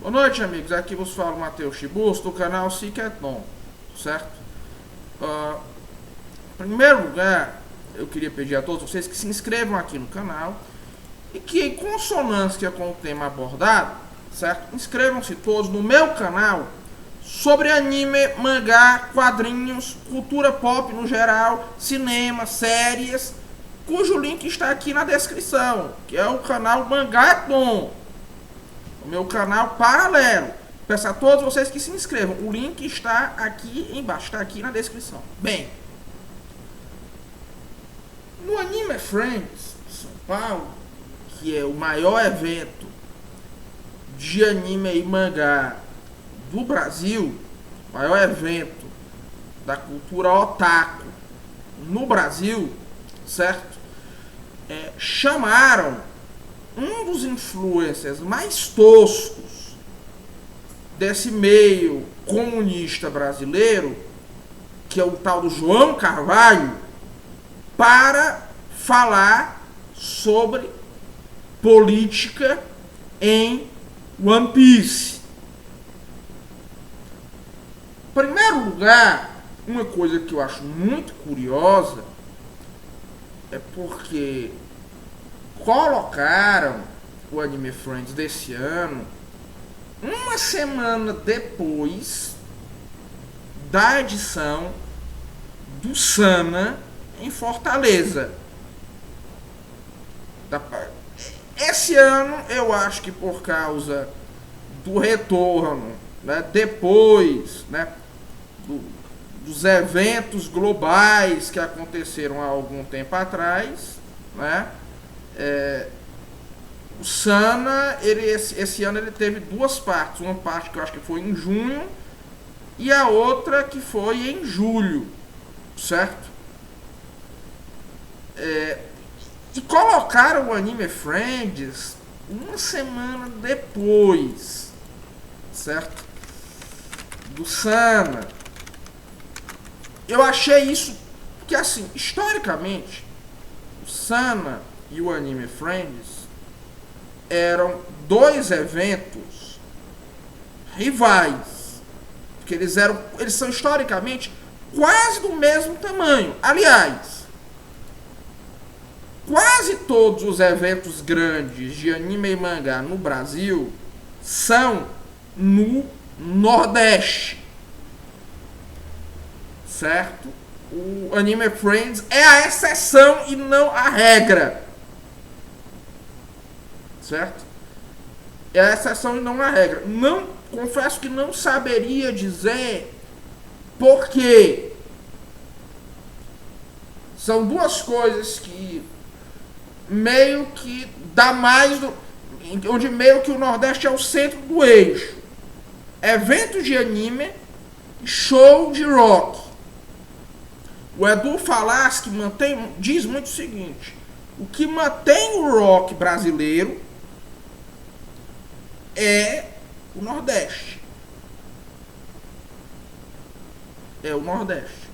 Boa noite, amigos. Aqui vos fala o Matheus Chibus do canal Ciqueton, certo? Em primeiro lugar, eu queria pedir a todos vocês que se inscrevam aqui no canal e que, em consonância com o tema abordado, certo? Inscrevam-se todos no meu canal sobre anime, mangá, quadrinhos, cultura pop no geral, cinema, séries, cujo link está aqui na descrição, que é o canal Mangaton, o meu canal paralelo. Peço a todos vocês que se inscrevam. O link está aqui embaixo, está aqui na descrição. Bem, no Anime Friends São Paulo, que é o maior evento de anime e mangá do Brasil, o maior evento da cultura otaku no Brasil, certo? Chamaram um dos influencers mais toscos desse meio comunista brasileiro, que é o tal do João Carvalho, para falar sobre política em One Piece. Em primeiro lugar, uma coisa que eu acho muito curiosa é porque colocaram o Anime Friends desse ano uma semana depois da edição do Sana em Fortaleza. Esse ano, eu acho que por causa do retorno, né, depois, né, dos eventos globais que aconteceram há algum tempo atrás, né, o Sana, esse ano ele teve duas partes. Uma parte que eu acho que foi em junho e a outra que foi em julho, certo? E colocaram o Anime Friends uma semana depois, certo? Do Sana. Eu achei isso porque, assim, historicamente, o Sana e o Anime Friends eram dois eventos rivais, porque eles são historicamente quase do mesmo tamanho. Aliás, quase todos os eventos grandes de anime e mangá no Brasil são no Nordeste, certo? O Anime Friends é a exceção e não a regra, certo? É a exceção e não a regra. Não, confesso que não saberia dizer por quê. São duas coisas que meio que dá mais onde meio que o Nordeste é o centro do eixo. Evento de anime e show de rock. O Edu Falaschi diz muito o seguinte: o que mantém o rock brasileiro é o Nordeste. É o Nordeste.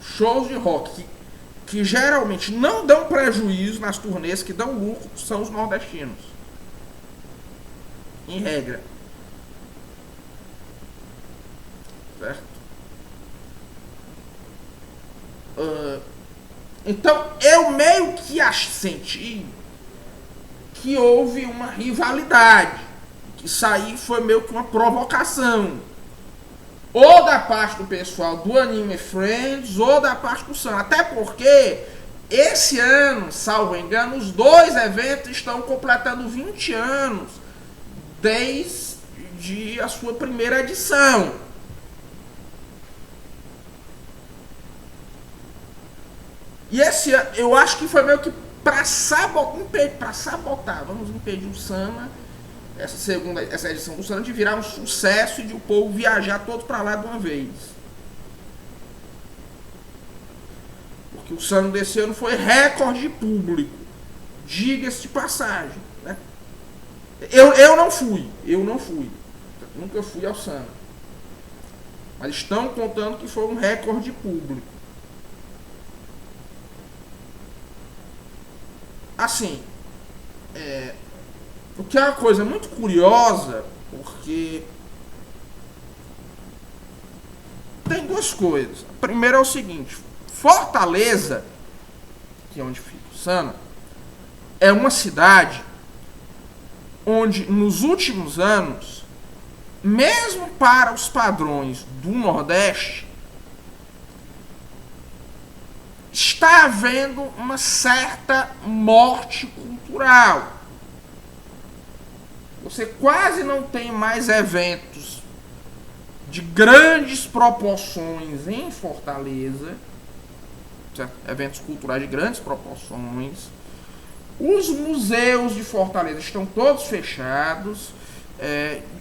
Shows de rock que geralmente não dão prejuízo nas turnês, que dão lucro, são os nordestinos. Em regra. Certo? Então, eu meio que senti que houve uma rivalidade. Que isso aí foi meio que uma provocação. Ou da parte do pessoal do Anime Friends, ou da parte do Sun. Até porque, esse ano, salvo engano, os dois eventos estão completando 20 anos desde a sua primeira edição. E esse ano, eu acho que foi meio que para sabotar, vamos impedir o Sana, essa edição do Sana, de virar um sucesso e de o povo viajar todo para lá de uma vez. Porque o Sana desse ano foi recorde público, diga-se de passagem, né? Eu não fui, nunca fui ao Sana, mas estão contando que foi um recorde público. Assim, O que é uma coisa muito curiosa, porque tem duas coisas. A primeira é o seguinte: Fortaleza, que é onde fica o Sana, é uma cidade onde nos últimos anos, mesmo para os padrões do Nordeste, está havendo uma certa morte cultural. Você quase não tem mais eventos de grandes proporções em Fortaleza, certo? Eventos culturais de grandes proporções. Os museus de Fortaleza estão todos fechados.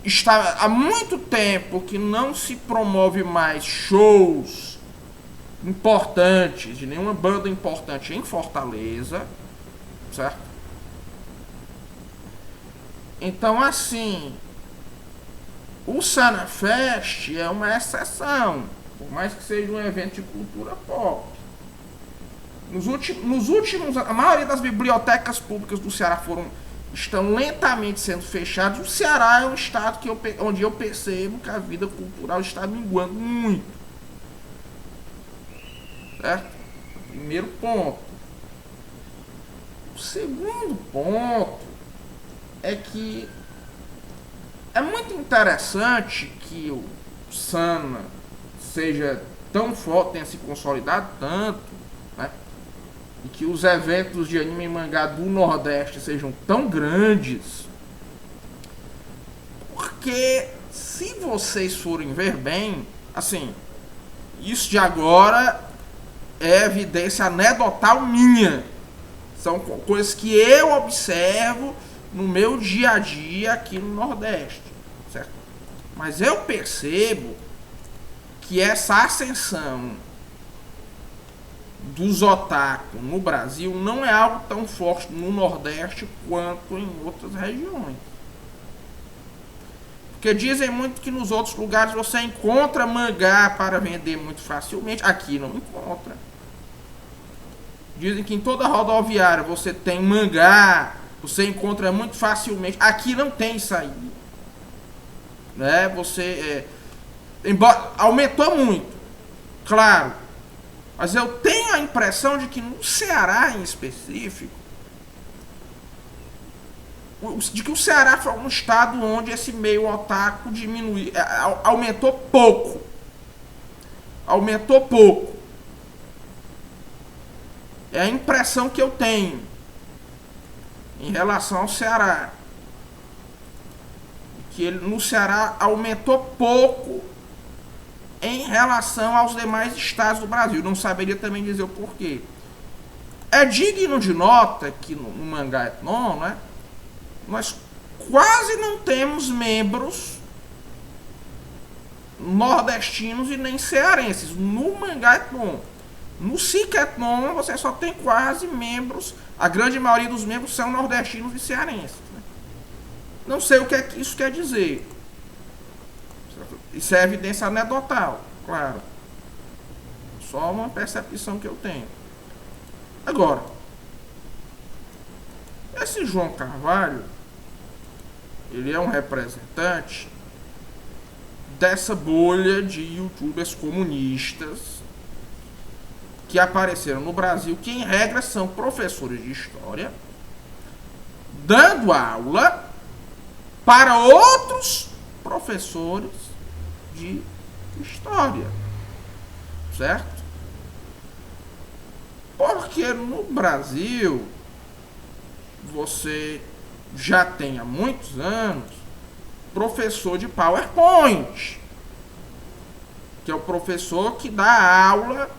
Está há muito tempo que não se promove mais shows importantes de nenhuma banda importante em Fortaleza, certo? Então, assim, o Sana Fest é uma exceção, por mais que seja um evento de cultura pop. Nos últimos, a maioria das bibliotecas públicas do Ceará estão lentamente sendo fechadas. O Ceará é um estado onde eu percebo que a vida cultural está minguando muito. Certo? Primeiro ponto. O segundo ponto é que é muito interessante que o Sana seja tão forte, tenha se consolidado tanto, né? E que os eventos de anime e mangá do Nordeste sejam tão grandes, porque se vocês forem ver bem, assim, isso de agora é evidência anedotal minha. São coisas que eu observo no meu dia a dia aqui no Nordeste, certo? Mas eu percebo que essa ascensão dos otaku no Brasil não é algo tão forte no Nordeste quanto em outras regiões. Porque dizem muito que nos outros lugares você encontra mangá para vender muito facilmente. Aqui não encontra. Dizem que em toda rodoviária você tem mangá, você encontra muito facilmente. Aqui não tem isso aí. Né? Embora aumentou muito, claro. Mas eu tenho a impressão de que no Ceará em específico, de que o Ceará foi um estado onde esse meio otaku diminuiu, aumentou pouco. Aumentou pouco. É a impressão que eu tenho em relação ao Ceará. Que ele, no Ceará aumentou pouco em relação aos demais estados do Brasil. Não saberia também dizer o porquê. É digno de nota que no Mangá Ethnon, né, nós quase não temos membros nordestinos e nem cearenses no Mangá Ethnon. No Sica Ethnon você só tem quase membros, a grande maioria dos membros são nordestinos e cearenses. Né? Não sei o que isso quer dizer. Isso é evidência anedotal, claro. Só uma percepção que eu tenho. Agora, esse João Carvalho, ele é um representante dessa bolha de youtubers comunistas que apareceram no Brasil, que em regra são professores de história, dando aula para outros professores de história, certo? Porque no Brasil você já tem há muitos anos professor de PowerPoint, que é o professor que dá aula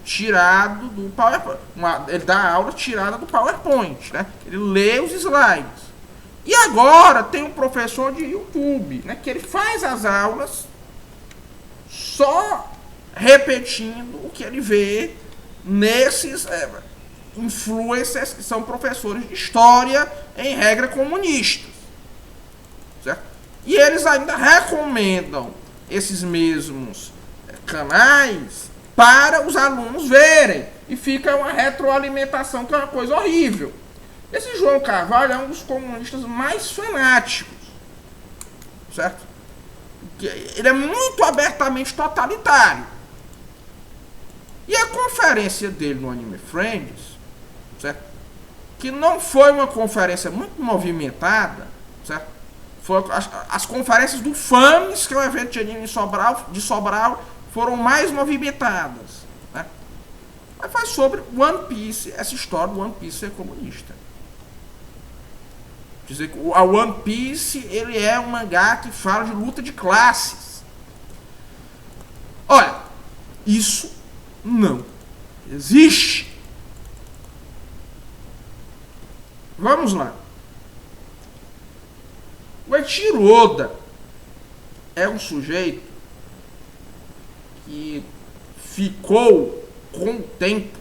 tirado do PowerPoint. Ele dá aula tirada do PowerPoint, né? Ele lê os slides. E agora tem um professor de YouTube, né, que ele faz as aulas só repetindo o que ele vê nesses influencers que são professores de história, em regra comunistas. Certo? E eles ainda recomendam esses mesmos canais para os alunos verem. E fica uma retroalimentação que é uma coisa horrível. Esse João Carvalho é um dos comunistas mais fanáticos, certo? Ele é muito abertamente totalitário. E a conferência dele no Anime Friends, certo? Que não foi uma conferência muito movimentada, certo? Foi as conferências do FAMES, que é um evento de anime de Sobral, foram mais movimentadas, né? Mas faz sobre One Piece, essa história do One Piece ser comunista. Dizer que a One Piece ele é um mangá que fala de luta de classes. Olha, isso não existe. Vamos lá. O Eiichiro Oda é um sujeito que ficou com o tempo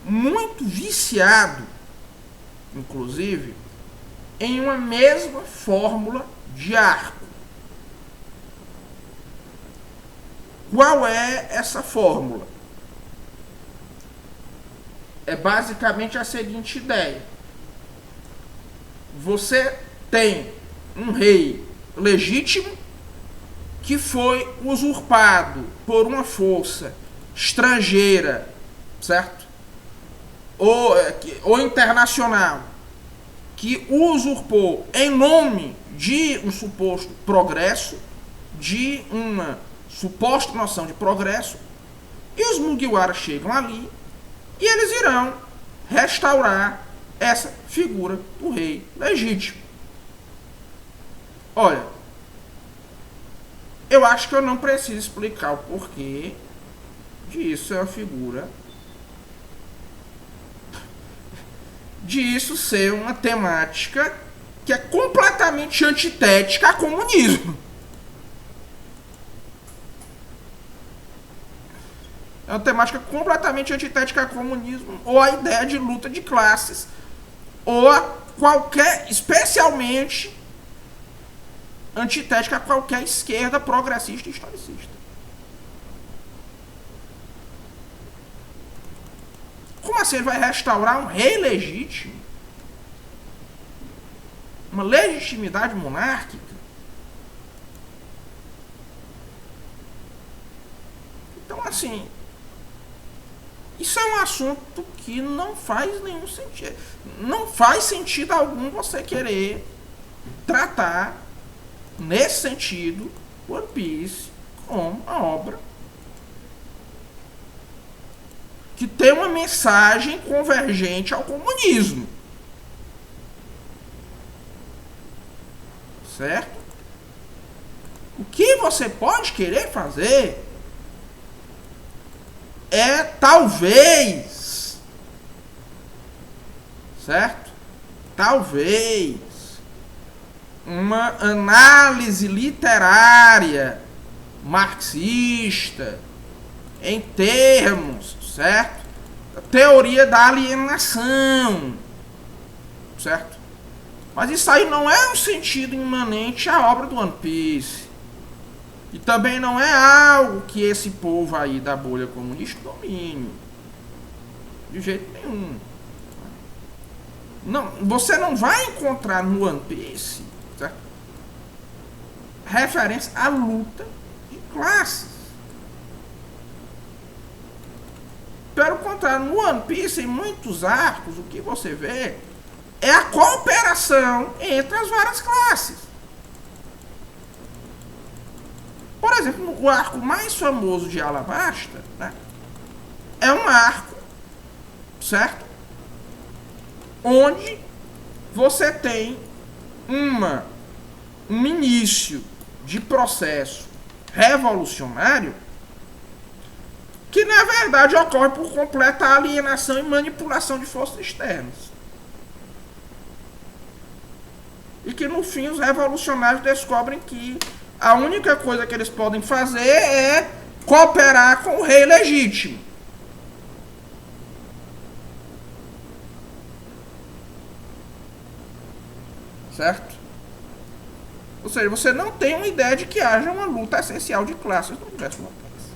muito viciado, inclusive, em uma mesma fórmula de arco. Qual é essa fórmula? É basicamente a seguinte ideia: você tem um rei legítimo que foi usurpado por uma força estrangeira, certo? Ou internacional, que o usurpou em nome de um suposto progresso, de uma suposta noção de progresso, e os Mugiwara chegam ali e eles irão restaurar essa figura do rei legítimo. Olha, eu acho que eu não preciso explicar o porquê disso é uma figura, disso ser uma temática que é completamente antitética ao comunismo. É uma temática completamente antitética ao comunismo, ou a ideia de luta de classes, ou a qualquer, especialmente antitética a qualquer esquerda progressista e historicista. Como assim ele vai restaurar um rei legítimo? Uma legitimidade monárquica? Então, assim, isso é um assunto que não faz nenhum sentido. Não faz sentido algum você querer tratar, nesse sentido, One Piece como uma obra que tem uma mensagem convergente ao comunismo. Certo? O que você pode querer fazer é talvez, certo? Talvez uma análise literária marxista em termos, certo? A teoria da alienação, certo? Mas isso aí não é um sentido imanente à obra do One Piece. E também não é algo que esse povo aí da bolha comunista domine. De jeito nenhum. Não, você não vai encontrar no One Piece, certo, referência à luta de classes. Pelo contrário, no One Piece, em muitos arcos, o que você vê é a cooperação entre as várias classes. Por exemplo, o arco mais famoso de Alabasta, né, é um arco, certo, onde você tem um início de processo revolucionário que, na verdade, ocorre por completa alienação e manipulação de forças externas. E que, no fim, os revolucionários descobrem que a única coisa que eles podem fazer é cooperar com o rei legítimo. Certo? Ou seja, você não tem uma ideia de que haja uma luta essencial de classes no universo One Piece.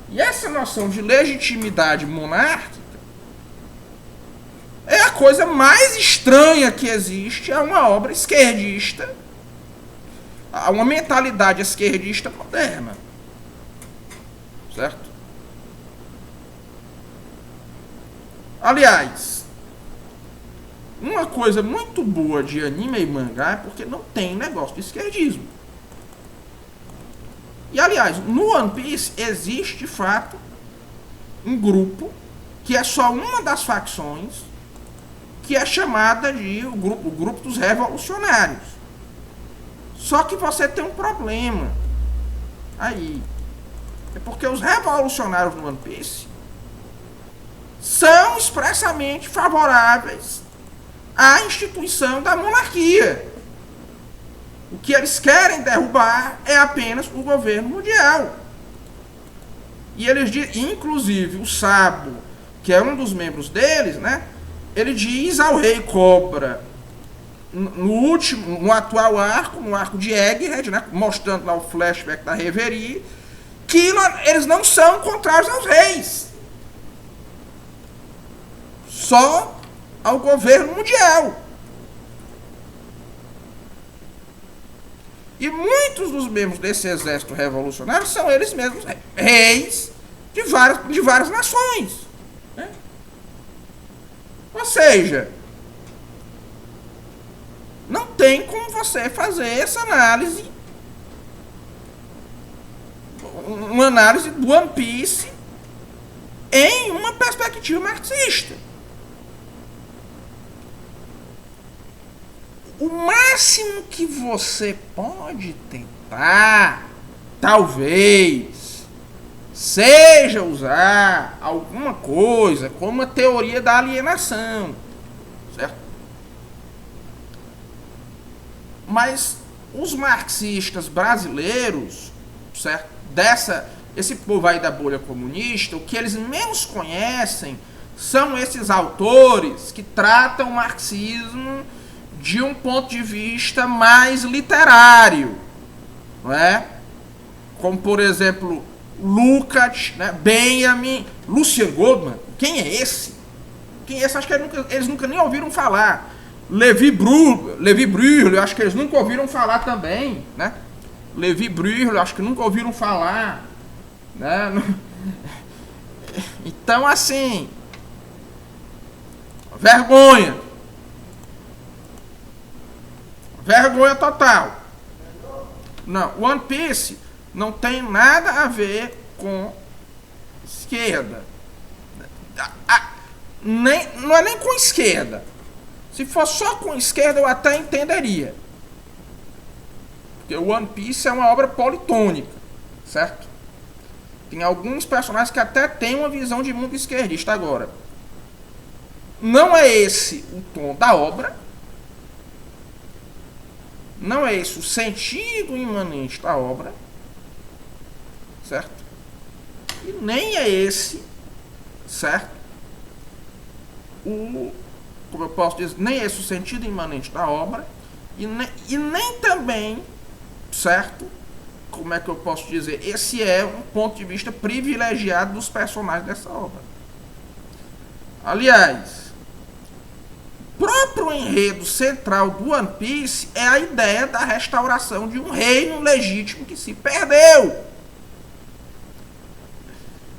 E essa noção de legitimidade monárquica é a coisa mais estranha que existe a uma obra esquerdista, a uma mentalidade esquerdista moderna. Certo? Aliás, uma coisa muito boa de anime e mangá é porque não tem negócio de esquerdismo. E aliás, no One Piece existe de fato um grupo que é só uma das facções, que é chamada de o grupo dos revolucionários. Só que você tem um problema aí. É porque os revolucionários no One Piece são expressamente favoráveis à instituição da monarquia. O que eles querem derrubar é apenas o governo mundial. E eles dizem, inclusive o Sabo, que é um dos membros deles, né? Ele diz ao Rei Cobra, no atual arco, no arco de Egghead, né? Mostrando lá o flashback da Reverie, que eles não são contrários aos reis, só ao governo mundial. E muitos dos membros desse exército revolucionário são eles mesmos reis de várias nações, né? Ou seja, não tem como você fazer essa análise, uma análise do One Piece em uma perspectiva marxista. O máximo que você pode tentar, talvez, seja usar alguma coisa como a teoria da alienação, certo? Mas os marxistas brasileiros, certo? Esse povo aí da bolha comunista, o que eles menos conhecem são esses autores que tratam o marxismo de um ponto de vista mais literário, não é? Como, por exemplo, Lukács, né? Benjamin, Lucien Goldman. Quem é esse? Quem é esse? Acho que eles nunca nem ouviram falar. Levi Brühl, acho que eles nunca ouviram falar também, né? Levi Brühl, acho que nunca ouviram falar, né? Então, assim, vergonha total. Não, One Piece não tem nada a ver com esquerda. Não é nem com esquerda. Se for só com esquerda, eu até entenderia. Porque o One Piece é uma obra politônica, certo? Tem alguns personagens que até têm uma visão de mundo esquerdista. Agora, não é esse o tom da obra, não é esse o sentido imanente da obra, certo? E nem é esse, certo? Como eu posso dizer, nem é esse o sentido imanente da obra, e nem também, certo? Como é que eu posso dizer? Esse é um ponto de vista privilegiado dos personagens dessa obra. Aliás, o próprio enredo central do One Piece é a ideia da restauração de um reino legítimo que se perdeu.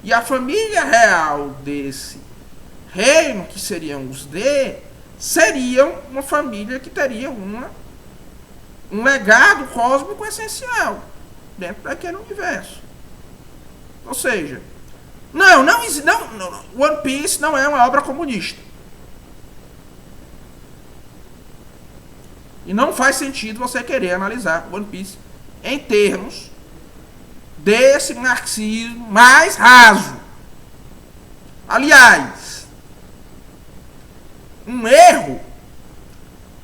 E a família real desse reino, que seriam os D, seriam uma família que teria um legado cósmico essencial dentro daquele universo. Ou seja, não, One Piece não é uma obra comunista. E não faz sentido você querer analisar One Piece em termos desse marxismo mais raso. Aliás, um erro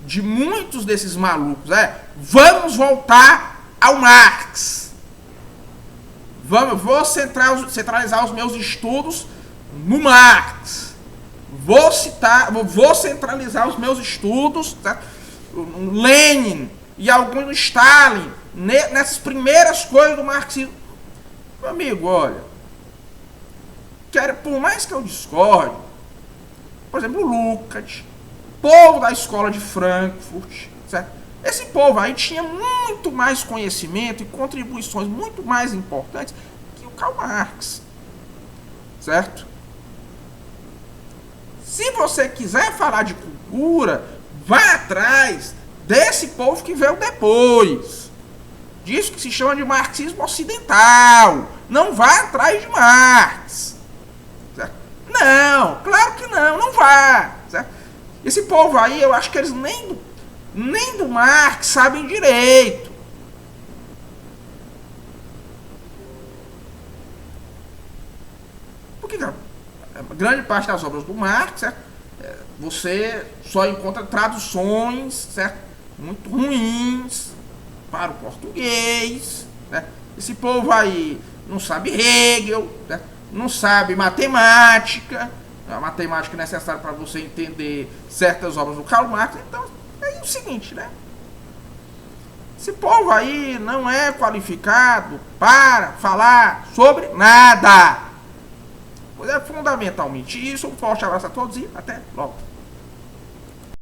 de muitos desses malucos é: vamos voltar ao Marx. Vou centralizar os meus estudos no Marx. Vou centralizar os meus estudos, tá? No Lenin e alguns no Stalin, nessas primeiras coisas do marxismo. Meu amigo, olha, por mais que eu discorde, por exemplo, o Lukács, povo da escola de Frankfurt, certo? Esse povo aí tinha muito mais conhecimento e contribuições muito mais importantes que o Karl Marx, certo? Se você quiser falar de cultura, vá atrás desse povo que veio depois. Disso que se chama de marxismo ocidental. Não vá atrás de Marx. Certo? Não, claro que não, não vá. Certo? Esse povo aí, eu acho que eles nem do Marx sabem direito. Porque grande parte das obras do Marx, certo? Você só encontra traduções, certo? Muito ruins para o português. Né? Esse povo aí não sabe Hegel, né? Não sabe matemática, a matemática necessária para você entender certas obras do Karl Marx. Então, é o seguinte, né? Esse povo aí não é qualificado para falar sobre nada. Pois é fundamentalmente isso. Um forte abraço a todos e até logo.